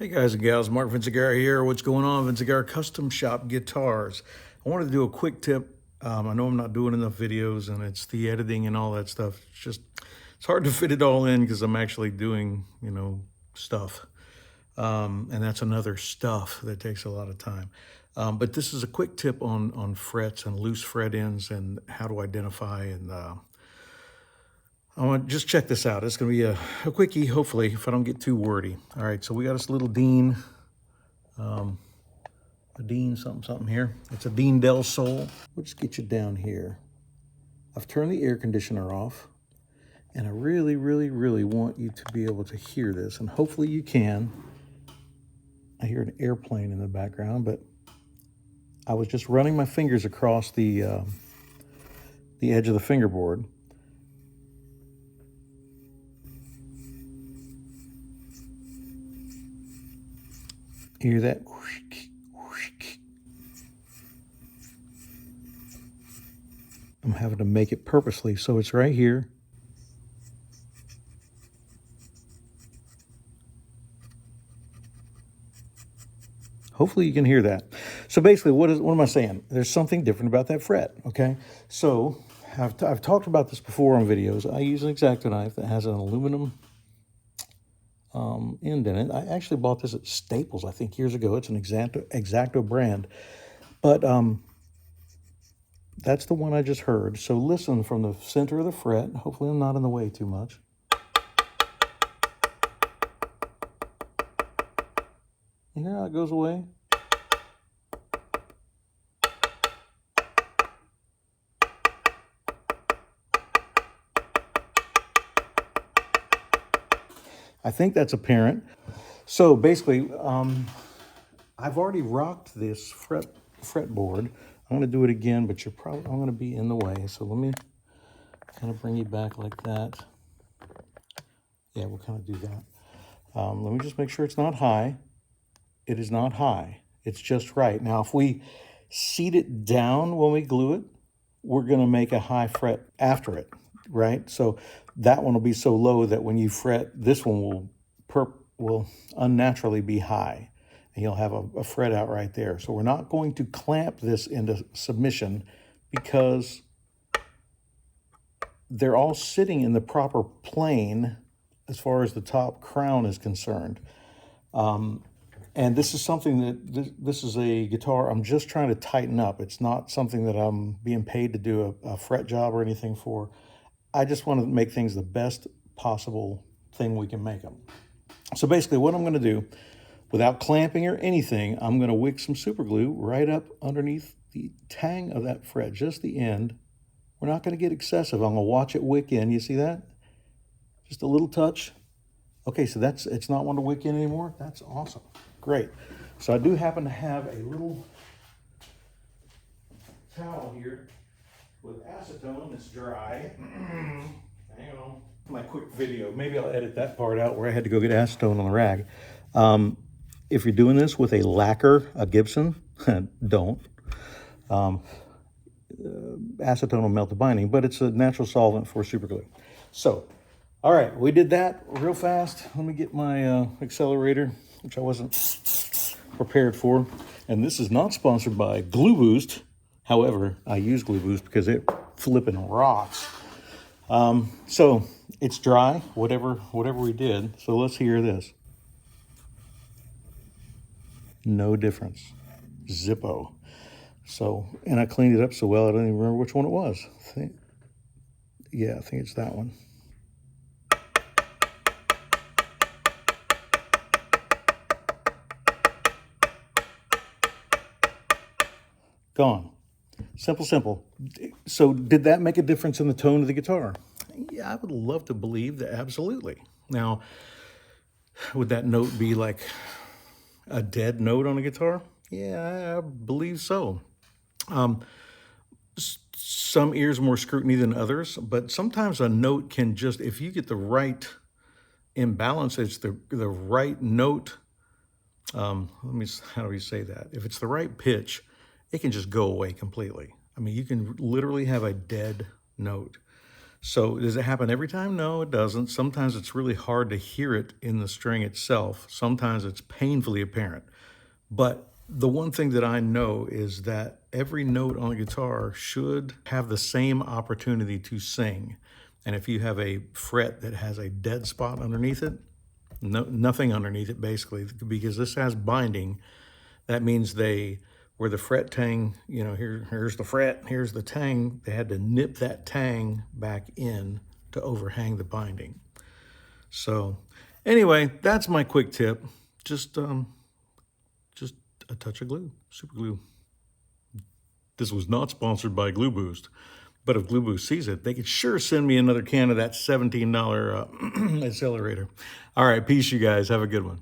Hey guys and gals, Mark Vinciguerra here. What's going on? Vinciguerra Custom Shop Guitars. I wanted to do a quick tip. I know I'm not doing enough videos and it's the editing and all that stuff. It's hard to fit it all in because I'm actually doing, stuff. And that's another stuff that takes a lot of time. But this is a quick tip on frets and loose fret ends and how to identify and I want to just check this out. It's going to be a quickie, hopefully, if I don't get too wordy. All right, so we got this little Dean, a Dean something here. It's a Dean Del Sol. We'll just get you down here. I've turned the air conditioner off, and I really, really, really want you to be able to hear this, and hopefully you can. I hear an airplane in the background, but I was just running my fingers across the edge of the fingerboard. Hear that? I'm having to make it purposely, so it's right here. Hopefully you can hear that. So basically, what am I saying? There's something different about that fret, okay? So I've talked about this before on videos. I use an X-Acto knife that has an aluminum end in it. I actually bought this at Staples, I think, years ago. It's an X-Acto brand. But that's the one I just heard. So listen from the center of the fret. Hopefully I'm not in the way too much. You hear how it goes away? I think that's apparent. So basically, I've already rocked this fretboard. I'm going to do it again, but I'm going to be in the way. So let me kind of bring you back like that. Yeah, we'll kind of do that. Let me just make sure it's not high. It is not high. It's just right. Now, if we seat it down when we glue it, we're going to make a high fret after it, right? So that one will be so low that when you fret, this one will unnaturally be high. And you'll have a fret out right there. So we're not going to clamp this into submission because they're all sitting in the proper plane as far as the top crown is concerned. And this is something that, this is a guitar I'm just trying to tighten up. It's not something that I'm being paid to do a fret job or anything for. I just want to make things the best possible thing we can make them. So basically what I'm going to do, without clamping or anything, I'm going to wick some super glue right up underneath the tang of that fret, just the end. We're not going to get excessive. I'm going to watch it wick in. You see that? Just a little touch. Okay, so it's not one to wick in anymore. That's awesome. Great. So I do happen to have a little towel here with acetone that's dry. Hang on. My quick video. Maybe I'll edit that part out where I had to go get acetone on the rag. If you're doing this with a lacquer, a Gibson, don't. Acetone will melt the binding, but it's a natural solvent for super glue. So, all right, we did that real fast. Let me get my accelerator, which I wasn't prepared for. And this is not sponsored by Glue Boost. However, I use Glue Boost because it flipping rocks. So it's dry, whatever we did. So let's hear this. No difference. Zippo. So, and I cleaned it up so well I don't even remember which one it was. I think it's that one. Gone. Simple. So did that make a difference in the tone of the guitar? Yeah, I would love to believe that absolutely. Now, would that note be like a dead note on a guitar? Yeah, I believe so. Some ears more scrutiny than others, but sometimes a note can just, if you get the right imbalance, it's the right note. How do we say that? If it's the right pitch, it can just go away completely. I mean, you can literally have a dead note. So does it happen every time? No, it doesn't. Sometimes it's really hard to hear it in the string itself. Sometimes it's painfully apparent. But the one thing that I know is that every note on a guitar should have the same opportunity to sing. And if you have a fret that has a dead spot underneath it, nothing underneath it basically, because this has binding, that means where the fret tang, here's the fret, here's the tang, they had to nip that tang back in to overhang the binding. So anyway, that's my quick tip. Just a touch of glue, super glue. This was not sponsored by Glue Boost, but if Glue Boost sees it, they could sure send me another can of that $17 accelerator. All right, peace, you guys. Have a good one.